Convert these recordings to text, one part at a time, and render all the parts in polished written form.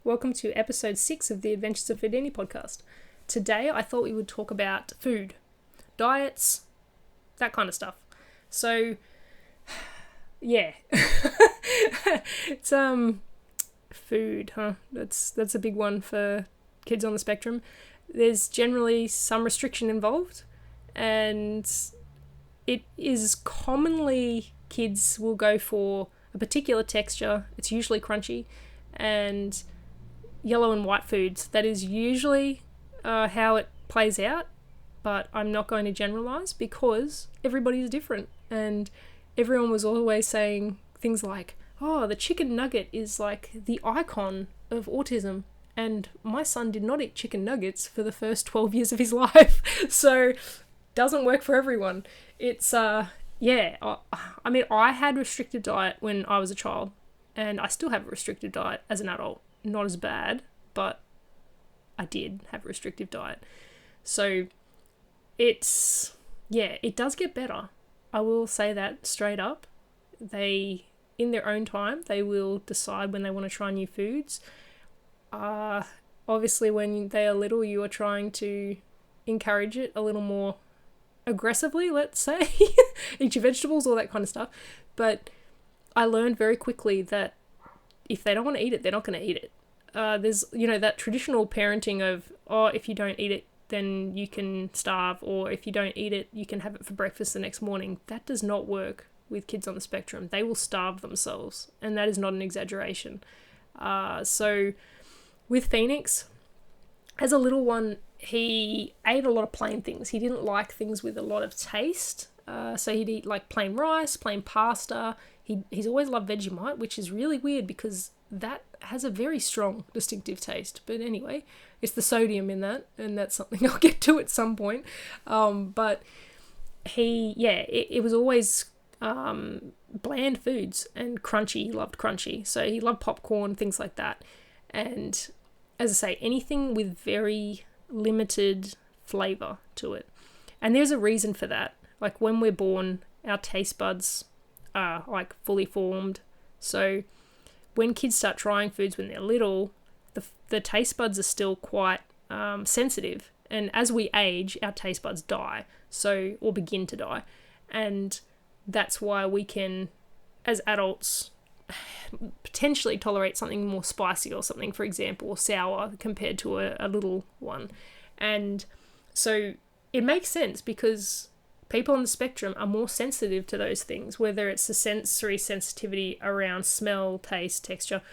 Welcome to episode 6 of the Adventures of Fedini podcast. Today I thought we would talk about food, diets, that kind of stuff. So, yeah. It's, food, huh? That's a big one for kids on the spectrum. There's generally some restriction involved, and it is commonly kids will go for a particular texture. It's usually crunchy, and yellow and white foods. That is usually how it plays out, but I'm not going to generalize because everybody's different, and everyone was always saying things like, oh, the chicken nugget is like the icon of autism, and my son did not eat chicken nuggets for the first 12 years of his life, so doesn't work for everyone. It's I mean, I had restrictive diet when I was a child, and I still have a restrictive diet as an adult. Not as bad, but I did have a restrictive diet. So it does get better. I will say that straight up. They, in their own time, they will decide when they want to try new foods. Obviously, when they are little, you are trying to encourage it a little more aggressively, let's say. Eat your vegetables, all that kind of stuff. But I learned very quickly that if they don't want to eat it, they're not going to eat it. There's, that traditional parenting of, oh, if you don't eat it, then you can starve, or if you don't eat it, you can have it for breakfast the next morning. That does not work with kids on the spectrum. They will starve themselves, and that is not an exaggeration. So with Phoenix, as a little one, he ate a lot of plain things. He didn't like things with a lot of taste. So he'd eat like plain rice, plain pasta. He's always loved Vegemite, which is really weird because that has a very strong distinctive taste. But anyway, it's the sodium in that, and that's something I'll get to at some point. But it was always bland foods and crunchy. He loved crunchy. So he loved popcorn, things like that. And as I say, anything with very limited flavour to it. And there's a reason for that. Like when we're born, our taste buds are like fully formed. So when kids start trying foods when they're little, the taste buds are still quite sensitive. And as we age, our taste buds die, or begin to die. And that's why we can, as adults, potentially tolerate something more spicy or something, for example, or sour compared to a little one. And so it makes sense because people on the spectrum are more sensitive to those things, whether it's the sensory sensitivity around smell, taste, texture,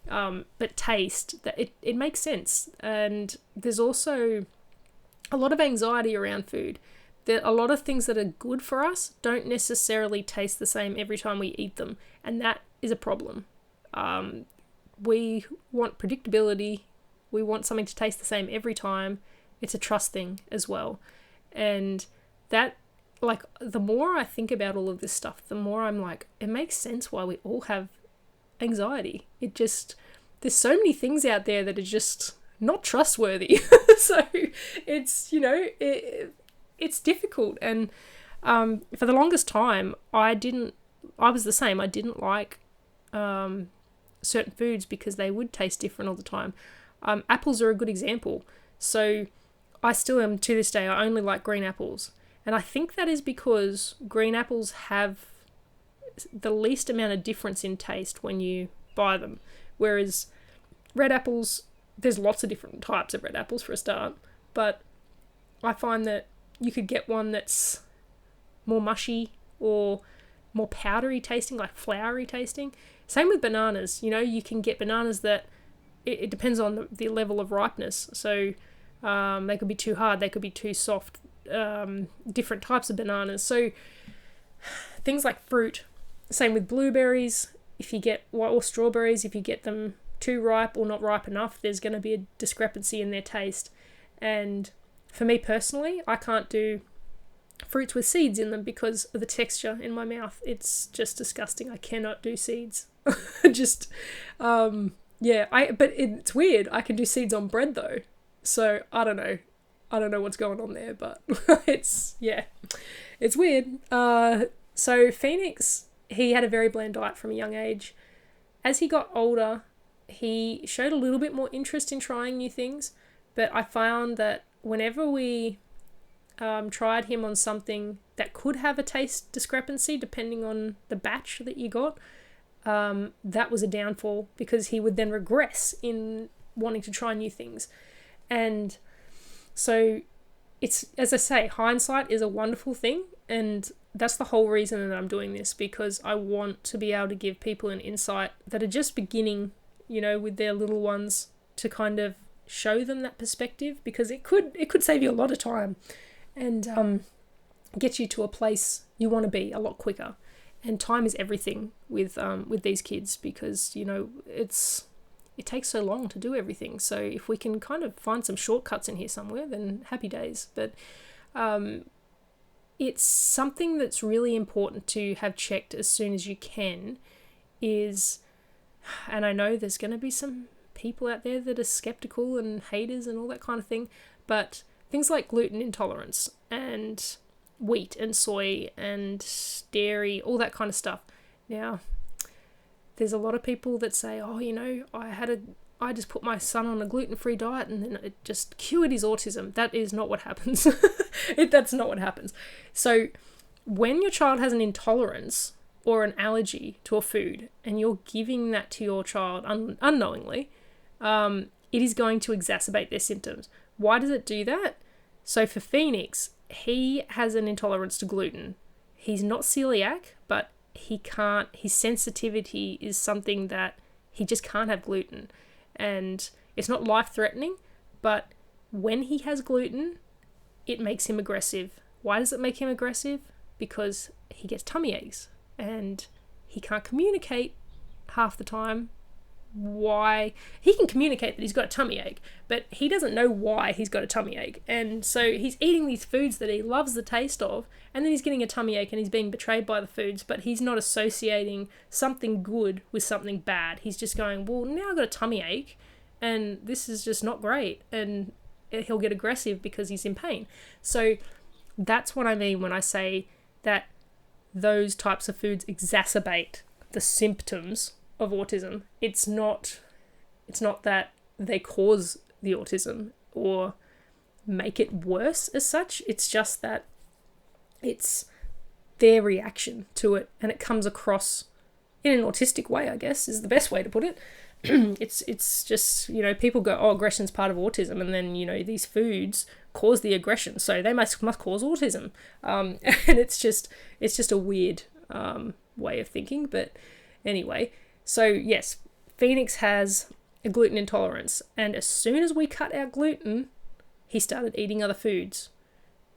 but taste, that it makes sense. And there's also a lot of anxiety around food. A lot of things that are good for us don't necessarily taste the same every time we eat them, and that is a problem. We want predictability. We want something to taste the same every time. It's a trust thing as well. And that, like, the more I think about all of this stuff, the more I'm like, it makes sense why we all have anxiety. There's so many things out there that are just not trustworthy. So it's, it's difficult. And for the longest time, I was the same. I didn't like certain foods because they would taste different all the time. Apples are a good example. So I still am, to this day, I only like green apples. And I think that is because green apples have the least amount of difference in taste when you buy them. Whereas red apples, there's lots of different types of red apples for a start. But I find that you could get one that's more mushy or more powdery tasting, like floury tasting. Same with bananas. You can get bananas that, it depends on the level of ripeness. So they could be too hard, they could be too soft. Different types of bananas. So things like fruit, same with blueberries. Or strawberries, if you get them too ripe or not ripe enough, there's going to be a discrepancy in their taste. And for me personally, I can't do fruits with seeds in them because of the texture in my mouth. It's just disgusting. I cannot do seeds. But it's weird. I can do seeds on bread though. So I don't know what's going on there, but it's weird. So Phoenix, he had a very bland diet from a young age. As he got older, he showed a little bit more interest in trying new things, but I found that whenever we tried him on something that could have a taste discrepancy depending on the batch that you got, that was a downfall, because he would then regress in wanting to try new things. And so it's, as I say, hindsight is a wonderful thing, and that's the whole reason that I'm doing this, because I want to be able to give people an insight that are just beginning, with their little ones, to kind of show them that perspective, because it could save you a lot of time and get you to a place you want to be a lot quicker. And time is everything with these kids, because it takes so long to do everything. So if we can kind of find some shortcuts in here somewhere, then happy days. But it's something that's really important to have checked as soon as you can is, and I know there's going to be some people out there that are skeptical and haters and all that kind of thing, but things like gluten intolerance and wheat and soy and dairy, all that kind of stuff. Now, there's a lot of people that say, oh, I just put my son on a gluten-free diet and then it just cured his autism. That is not what happens. That's not what happens. So when your child has an intolerance or an allergy to a food and you're giving that to your child unknowingly, it is going to exacerbate their symptoms. Why does it do that? So for Phoenix, he has an intolerance to gluten. He's not celiac, but his sensitivity is something that he just can't have gluten. And it's not life-threatening, but when he has gluten, it makes him aggressive. Why does it make him aggressive? Because he gets tummy aches and he can't communicate half the time why. He can communicate that he's got a tummy ache, but he doesn't know why he's got a tummy ache. And so he's eating these foods that he loves the taste of, and then he's getting a tummy ache and he's being betrayed by the foods, but he's not associating something good with something bad. He's just going, well, now I've got a tummy ache and this is just not great. And he'll get aggressive because he's in pain. So that's what I mean when I say that those types of foods exacerbate the symptoms of autism. It's not that they cause the autism or make it worse as such. It's just that it's their reaction to it, and it comes across in an autistic way, I guess, is the best way to put it. It's just, people go, oh, aggression's part of autism, and then, these foods cause the aggression, so they must cause autism. And it's just a weird way of thinking. But anyway, so yes, Phoenix has a gluten intolerance, and as soon as we cut out gluten, he started eating other foods.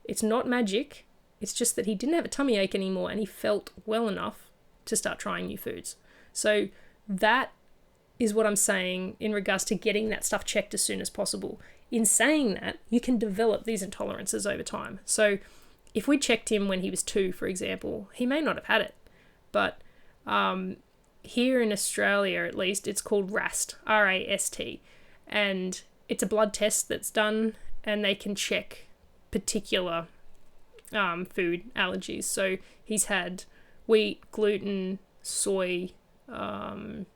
It's not magic. It's just that he didn't have a tummy ache anymore, and he felt well enough to start trying new foods. So that is what I'm saying in regards to getting that stuff checked as soon as possible. In saying that, you can develop these intolerances over time. So if we checked him when he was 2, for example, he may not have had it. But here in Australia, at least, it's called RAST, R-A-S-T. And it's a blood test that's done, and they can check particular food allergies. So he's had wheat, gluten, soy,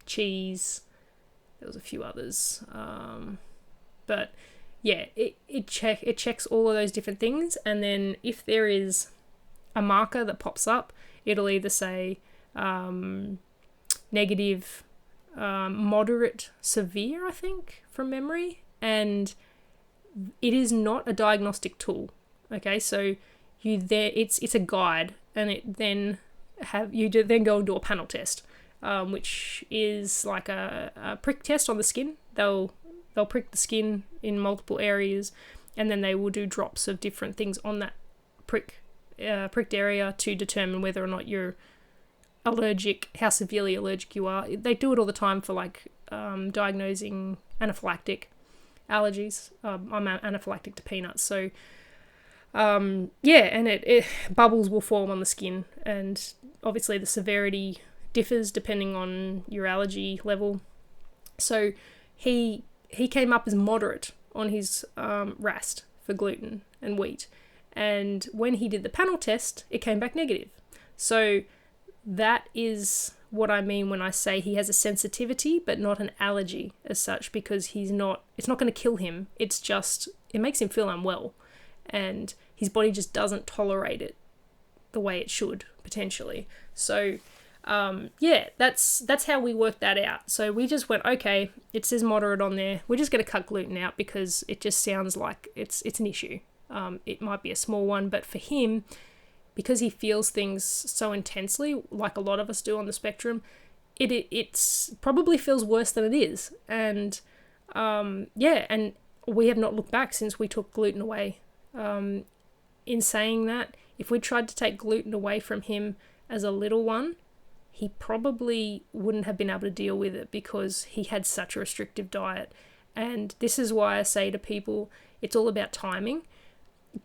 cheese. There was a few others. But yeah, it checks all of those different things. And then if there is a marker that pops up, it'll either say negative, moderate, severe, I think, from memory. And it is not a diagnostic tool. Okay, so it's a guide, and it then then go and do a panel test, which is like a prick test on the skin. They'll prick the skin in multiple areas, and then they will do drops of different things on that pricked area to determine whether or not you're allergic, how severely allergic you are. They do it all the time for diagnosing anaphylactic allergies. I'm anaphylactic to peanuts, so and it bubbles will form on the skin, and obviously the severity differs depending on your allergy level. So he came up as moderate on his RAST for gluten and wheat, and when he did the panel test, it came back negative. So that is what I mean when I say he has a sensitivity but not an allergy as such, because it's not going to kill him. It's just, it makes him feel unwell, and his body just doesn't tolerate it the way it should, potentially. So that's how we worked that out. So we just went, okay, it says moderate on there, we're just going to cut gluten out because it just sounds like it's an issue. It might be a small one, but for him, because he feels things so intensely, like a lot of us do on the spectrum, it's probably feels worse than it is. And and we have not looked back since we took gluten away. In saying that, if we tried to take gluten away from him as a little one, he probably wouldn't have been able to deal with it because he had such a restrictive diet. And this is why I say to people, it's all about timing.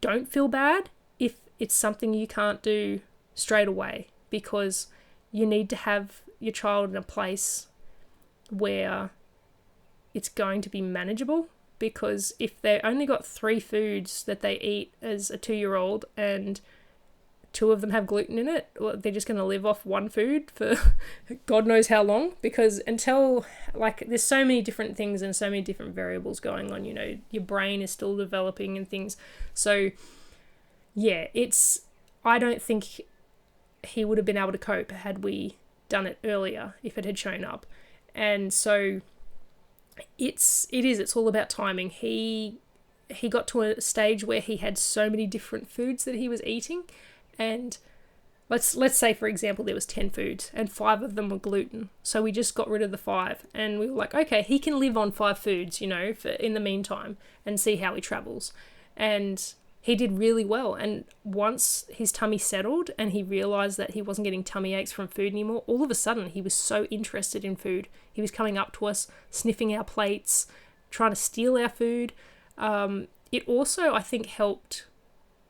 Don't feel bad if it's something you can't do straight away, because you need to have your child in a place where it's going to be manageable. Because if they only got 3 foods that they eat as a 2-year-old and 2 of them have gluten in it, well, they're just going to live off one food for God knows how long. Because until, like, there's so many different things and so many different variables going on, your brain is still developing and things. So yeah, I don't think he would have been able to cope had we done it earlier if it had shown up. And so it's all about timing. He got to a stage where he had so many different foods that he was eating, and let's say, for example, there was 10 foods and 5 of them were gluten. So we just got rid of the 5, and we were like, okay, he can live on 5 foods, for in the meantime, and see how he travels. And he did really well. And once his tummy settled and he realized that he wasn't getting tummy aches from food anymore, all of a sudden he was so interested in food. He was coming up to us, sniffing our plates, trying to steal our food. It also, I think, helped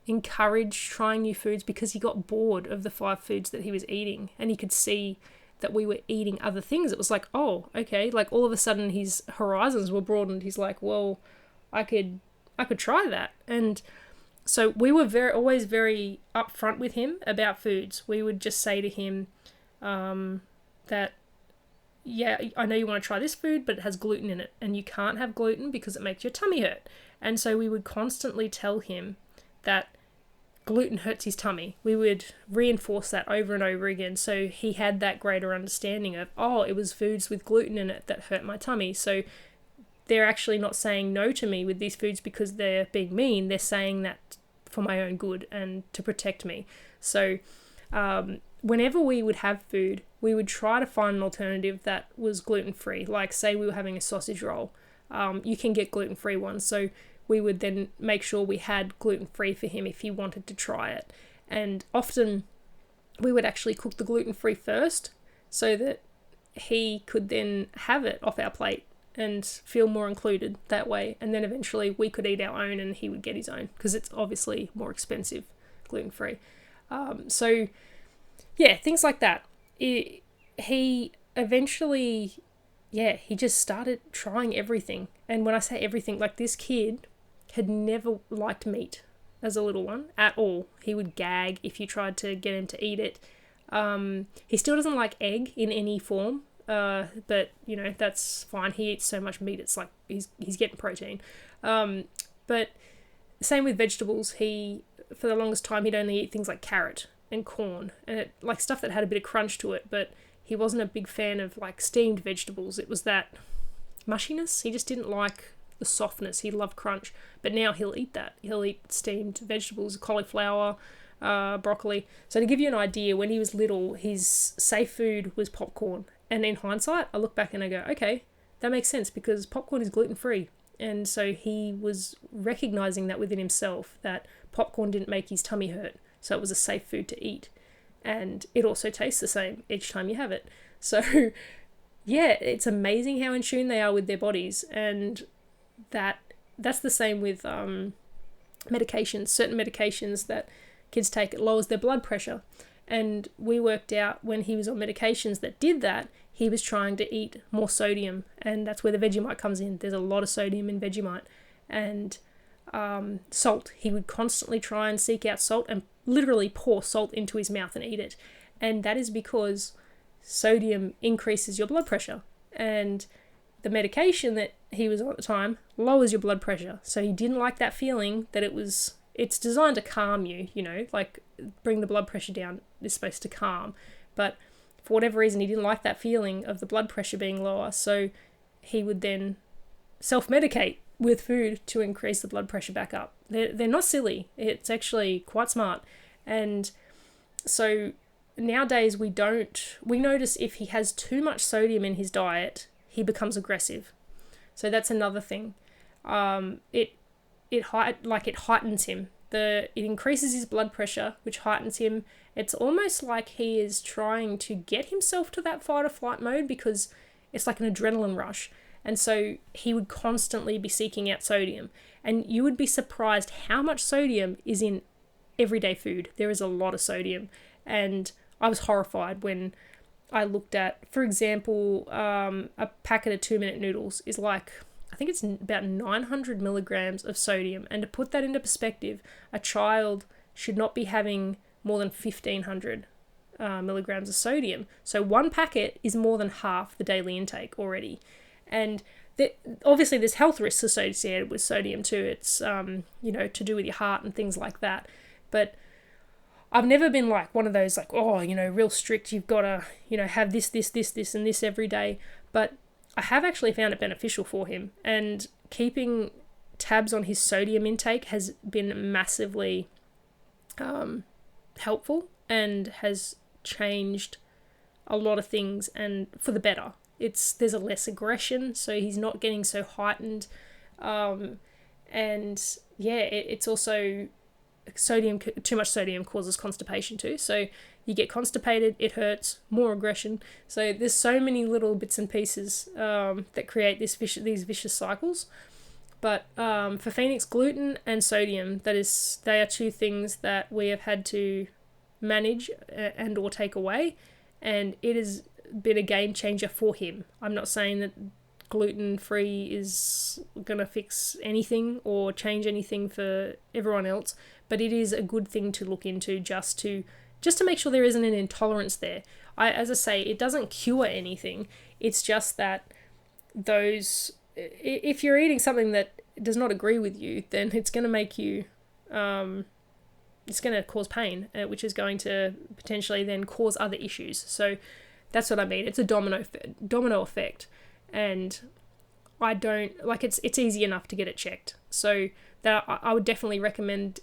encourage trying new foods because he got bored of the 5 foods that he was eating, and he could see that we were eating other things. It was like, oh, okay, like all of a sudden his horizons were broadened. He's like, well, I could try that. And so we were always very upfront with him about foods. We would just say to him that, yeah, I know you want to try this food, but it has gluten in it, and you can't have gluten because it makes your tummy hurt. And so we would constantly tell him that gluten hurts his tummy. We would reinforce that over and over again, so he had that greater understanding of, oh, it was foods with gluten in it that hurt my tummy. So they're actually not saying no to me with these foods because they're being mean. They're saying that for my own good and to protect me. So whenever we would have food, we would try to find an alternative that was gluten-free. Like, say we were having a sausage roll. You can get gluten-free ones. So we would then make sure we had gluten-free for him if he wanted to try it. And often we would actually cook the gluten-free first so that he could then have it off our plate and feel more included that way. And then eventually we could eat our own and he would get his own, because it's obviously more expensive gluten-free. So yeah, things like that. He eventually, he just started trying everything. And when I say everything, like, this kid had never liked meat as a little one at all. He would gag if you tried to get him to eat it. He still doesn't like egg in any form. But that's fine. He eats so much meat, it's like he's getting protein. But same with vegetables. He, for the longest time, he'd only eat things like carrot and corn and like stuff that had a bit of crunch to it. But he wasn't a big fan of like steamed vegetables. It was that mushiness. He just didn't like the softness. He loved crunch. But now he'll eat that. He'll eat steamed vegetables, cauliflower, broccoli. So to give you an idea, when he was little, his safe food was popcorn. And in hindsight, I look back and I go, okay, that makes sense because popcorn is gluten-free. And so he was recognizing that within himself, that popcorn didn't make his tummy hurt. So it was a safe food to eat. And it also tastes the same each time you have it. So yeah, it's amazing how in tune they are with their bodies. And that's the same with medications. Certain medications that kids take, it lowers their blood pressure. And we worked out when he was on medications that did that, he was trying to eat more sodium. And that's where the Vegemite comes in. There's a lot of sodium in Vegemite. And salt. He would constantly try and seek out salt and literally pour salt into his mouth and eat it. And that is because sodium increases your blood pressure. And the medication that he was on at the time lowers your blood pressure. So he didn't like that feeling that it's designed to calm you, like bring the blood pressure down is supposed to calm. But for whatever reason, he didn't like that feeling of the blood pressure being lower. So he would then self-medicate with food to increase the blood pressure back up. They're not silly. It's actually quite smart. And so nowadays we notice if he has too much sodium in his diet, he becomes aggressive. So that's another thing. It heightens him. It increases his blood pressure, which heightens him. It's almost like he is trying to get himself to that fight or flight mode because it's like an adrenaline rush. And so he would constantly be seeking out sodium. And you would be surprised how much sodium is in everyday food. There is a lot of sodium. And I was horrified when I looked at, for example, a packet of 2-minute noodles is like, I think it's about 900 milligrams of sodium. And to put that into perspective, a child should not be having more than 1,500 milligrams of sodium. So one packet is more than half the daily intake already. And obviously there's health risks associated with sodium too. It's, to do with your heart and things like that. But I've never been like one of those like, real strict, you've got to, have this, and this every day. But I have actually found it beneficial for him. And keeping tabs on his sodium intake has been massively helpful and has changed a lot of things and for the better. There's a less aggression, so he's not getting so heightened. It's also too much sodium causes constipation too. So you get constipated, it hurts, more aggression. So there's so many little bits and pieces that create these vicious cycles. But for Phoenix, gluten and sodium, they are two things that we have had to manage and or take away, and it has been a game changer for him. I'm not saying that gluten-free is going to fix anything or change anything for everyone else, but it is a good thing to look into just to make sure there isn't an intolerance there. As I say, it doesn't cure anything. It's just that if you're eating something that does not agree with you, then it's going to make you, it's going to cause pain, which is going to potentially then cause other issues. So that's what I mean. It's a domino effect. And I don't, it's easy enough to get it checked. So that I would definitely recommend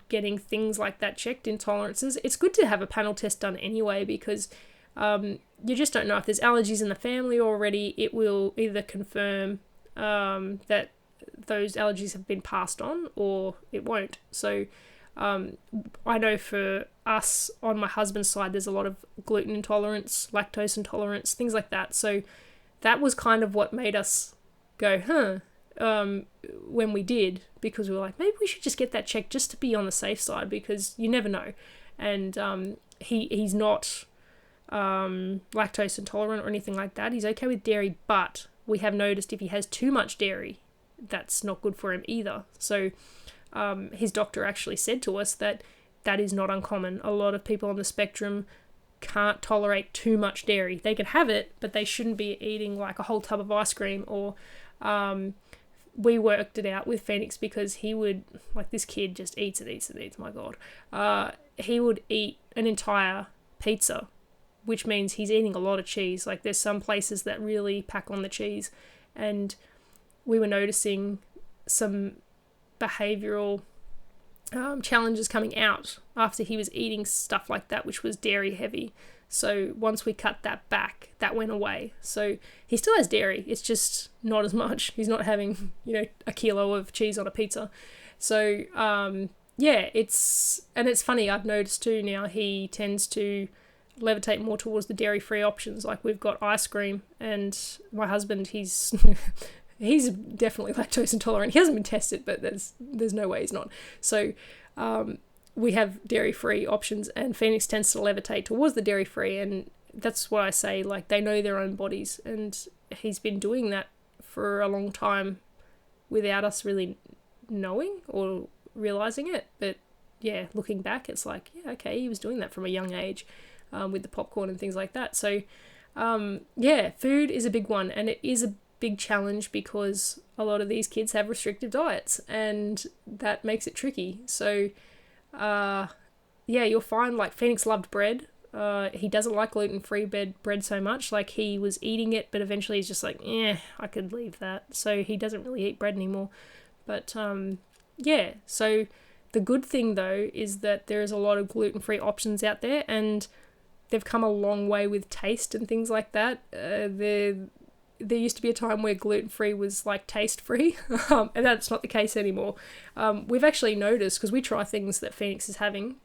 getting things like that checked, intolerances. It's good to have a panel test done anyway, because you just don't know if there's allergies in the family already. It will either confirm that those allergies have been passed on, or it won't. So I know for us on my husband's side, there's a lot of gluten intolerance, lactose intolerance, things like that. So that was kind of what made us go, when we did, because we were like, maybe we should just get that checked just to be on the safe side, because you never know. And he's not lactose intolerant or anything like that. He's okay with dairy, but we have noticed if he has too much dairy, that's not good for him either. So his doctor actually said to us that is not uncommon. A lot of people on the spectrum can't tolerate too much dairy. They can have it, but they shouldn't be eating like a whole tub of ice cream. Or we worked it out with Phoenix, because he would, like, this kid just eats, my God. He would eat an entire pizza, which means he's eating a lot of cheese. Like, there's some places that really pack on the cheese, and we were noticing some behavioural challenges coming out after he was eating stuff like that, which was dairy heavy. So once we cut that back, that went away. So he still has dairy, it's just not as much. He's not having, a kilo of cheese on a pizza. So it's funny, I've noticed too now he tends to levitate more towards the dairy-free options. Like, we've got ice cream, and my husband, he's he's definitely lactose intolerant. He hasn't been tested, but there's no way he's not. So we have dairy-free options, and Phoenix tends to levitate towards the dairy-free, and that's why I say, like, they know their own bodies, and he's been doing that for a long time without us really knowing or realizing it. But yeah, looking back, it's like, yeah, okay, he was doing that from a young age. with the popcorn and things like that. So yeah, food is a big one, and it is a big challenge because a lot of these kids have restrictive diets, and that makes it tricky. So yeah, you'll find like Phoenix loved bread. He doesn't like gluten-free bread so much. Like, he was eating it, but eventually he's just like, I could leave that. So he doesn't really eat bread anymore. But yeah, so the good thing though is that there is a lot of gluten-free options out there, and they've come a long way with taste and things like that. There used to be a time where gluten-free was like taste-free, and that's not the case anymore. We've actually noticed, because we try things that Phoenix is having,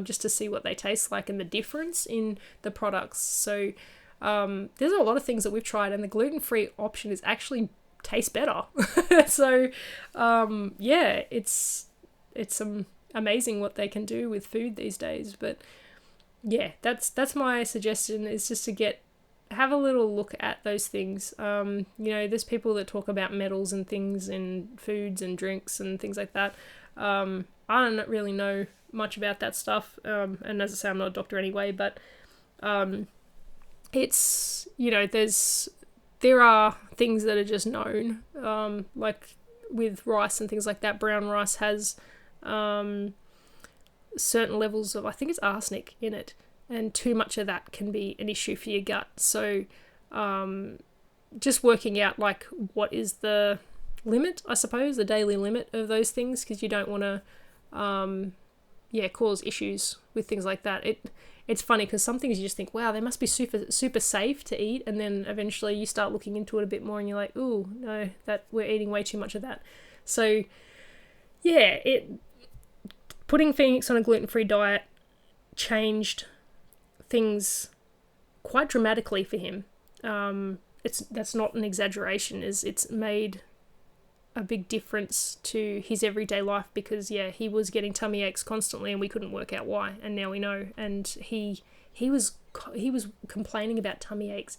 just to see what they taste like and the difference in the products. So there's a lot of things that we've tried, and the gluten-free option is actually tastes better. So yeah, it's amazing what they can do with food these days. But yeah, that's my suggestion, is just to have a little look at those things. There's people that talk about metals and things in foods and drinks and things like that. I don't really know much about that stuff, and as I say, I'm not a doctor anyway, but it's, there are things that are just known, like with rice and things like that. Brown rice has certain levels of, I think it's arsenic in it, and too much of that can be an issue for your gut. So just working out like what is the limit, I suppose, the daily limit of those things, because you don't want to cause issues with things like that. It's funny because some things you just think, wow, they must be super safe to eat, and then eventually you start looking into it a bit more and you're like, ooh, no, that we're eating way too much of that. So yeah, putting Phoenix on a gluten-free diet changed things quite dramatically for him. That's not an exaggeration. It's made a big difference to his everyday life, because he was getting tummy aches constantly and we couldn't work out why, and now we know. And he was complaining about tummy aches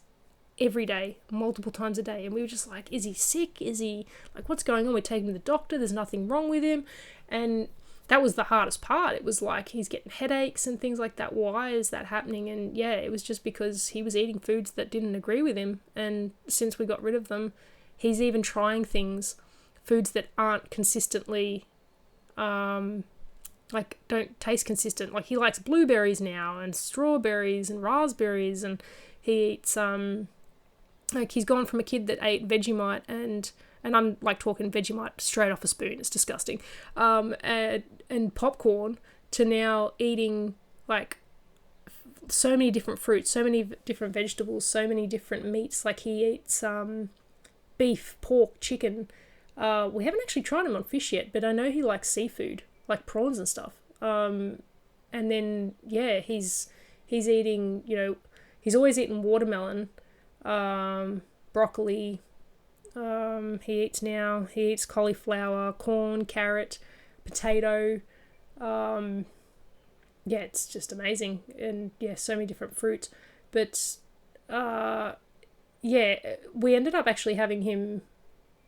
every day, multiple times a day, and we were just like, is he sick? Is he like, what's going on? We're taking him to the doctor, there's nothing wrong with him. And that was the hardest part. It was like, he's getting headaches and things like that. Why is that happening? And it was just because he was eating foods that didn't agree with him, and since we got rid of them, he's even trying foods that aren't consistently, like, don't taste consistent. Like, he likes blueberries now, and strawberries and raspberries, and he eats, like, he's gone from a kid that ate Vegemite, and I'm like talking Vegemite straight off a spoon, it's disgusting, and popcorn, to now eating like so many different fruits, so many different vegetables, so many different meats. Like, he eats beef, pork, chicken. We haven't actually tried him on fish yet, but I know he likes seafood, like prawns and stuff. And then he's eating, he's always eaten watermelon, broccoli. He eats cauliflower, corn, carrot, potato. It's just amazing. And so many different fruits. But we ended up actually having him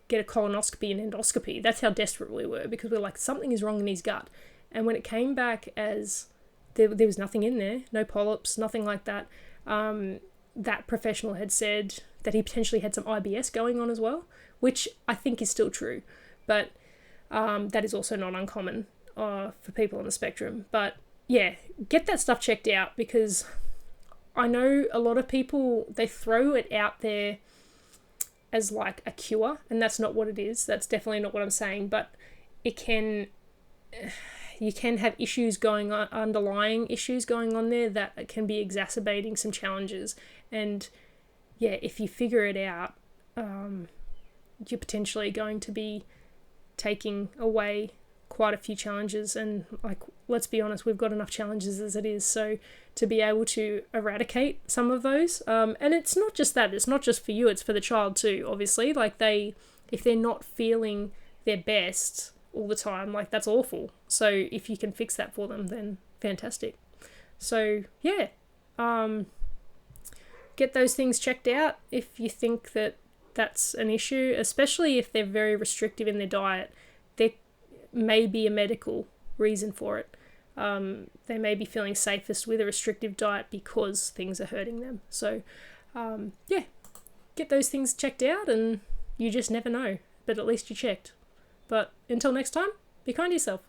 get a colonoscopy and endoscopy. That's how desperate we were, because we were like, something is wrong in his gut. And when it came back as there was nothing in there, no polyps, nothing like that, that professional had said that he potentially had some IBS going on as well, which I think is still true, but that is also not uncommon for people on the spectrum. But get that stuff checked out, because I know a lot of people, they throw it out there as like a cure, and that's not what it is. That's definitely not what I'm saying, but you can have issues going on, underlying issues going on there, that can be exacerbating some challenges. And if you figure it out, you're potentially going to be taking away quite a few challenges. And like, let's be honest, we've got enough challenges as it is. So to be able to eradicate some of those, and it's not just that, it's not just for you, it's for the child too, obviously. Like, if they're not feeling their best all the time, like, that's awful. So if you can fix that for them, then fantastic. So get those things checked out if you think that that's an issue, especially if they're very restrictive in their diet. There may be a medical reason for it. they may be feeling safest with a restrictive diet because things are hurting them. So yeah, get those things checked out, and you just never know, but at least you checked. But until next time, be kind to yourself.